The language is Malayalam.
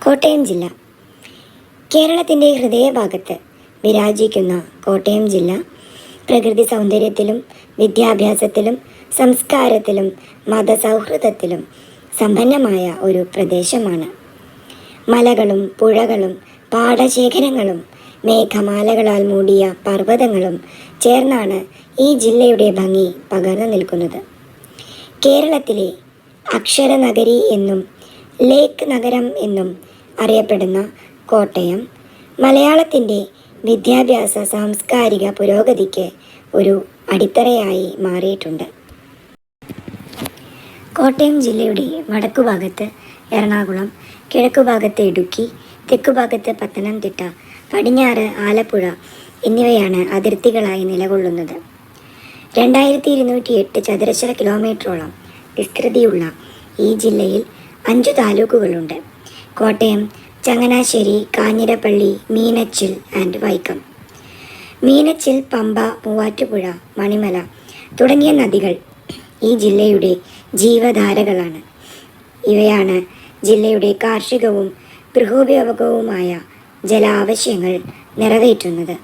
കോട്ടയം ജില്ല കേരളത്തിൻ്റെ ഹൃദയഭാഗത്ത് വിരാജിക്കുന്ന കോട്ടയം ജില്ല പ്രകൃതി സൗന്ദര്യത്തിലും വിദ്യാഭ്യാസത്തിലും സംസ്കാരത്തിലും മതസൗഹൃദത്തിലും സമ്പന്നമായ ഒരു പ്രദേശമാണ്. മലകളും പുഴകളും പാടശേഖരങ്ങളും മേഘമാലകളാൽ മൂടിയ പർവ്വതങ്ങളും ചേർന്നാണ് ഈ ജില്ലയുടെ ഭംഗി പകർന്നു നിൽക്കുന്നത്. കേരളത്തിലെ അക്ഷരനഗരി എന്നും ലേക്ക് നഗരം എന്നും അറിയപ്പെടുന്ന കോട്ടയം മലയാളത്തിൻ്റെ വിദ്യാഭ്യാസ സാംസ്കാരിക പുരോഗതിക്ക് ഒരു അടിത്തറയായി മാറിയിട്ടുണ്ട്. കോട്ടയം ജില്ലയുടെ വടക്കുഭാഗത്ത് എറണാകുളം, കിഴക്കുഭാഗത്ത് ഇടുക്കി, തെക്കുഭാഗത്ത് പത്തനംതിട്ട, പടിഞ്ഞാറ് ആലപ്പുഴ എന്നിവയാണ് അതിർത്തികളായി നിലകൊള്ളുന്നത്. 2208 ചതുരശ്ര കിലോമീറ്ററോളം വിസ്തൃതിയുള്ള ഈ ജില്ലയിൽ 5 താലൂക്കുകളുണ്ട്: കോട്ടയം, ചങ്ങനാശ്ശേരി, കാഞ്ഞിരപ്പള്ളി, മീനച്ചിൽ ആൻഡ് വൈക്കം. മീനച്ചിൽ, പമ്പ, മൂവാറ്റുപുഴ, മണിമല തുടങ്ങിയ നദികൾ ഈ ജില്ലയുടെ ജീവധാരകളാണ്. ഇവയാണ് ജില്ലയുടെ കാർഷികവും ഗൃഹോപയോഗവുമായ ജലാവശ്യങ്ങൾ നിറവേറ്റുന്നത്.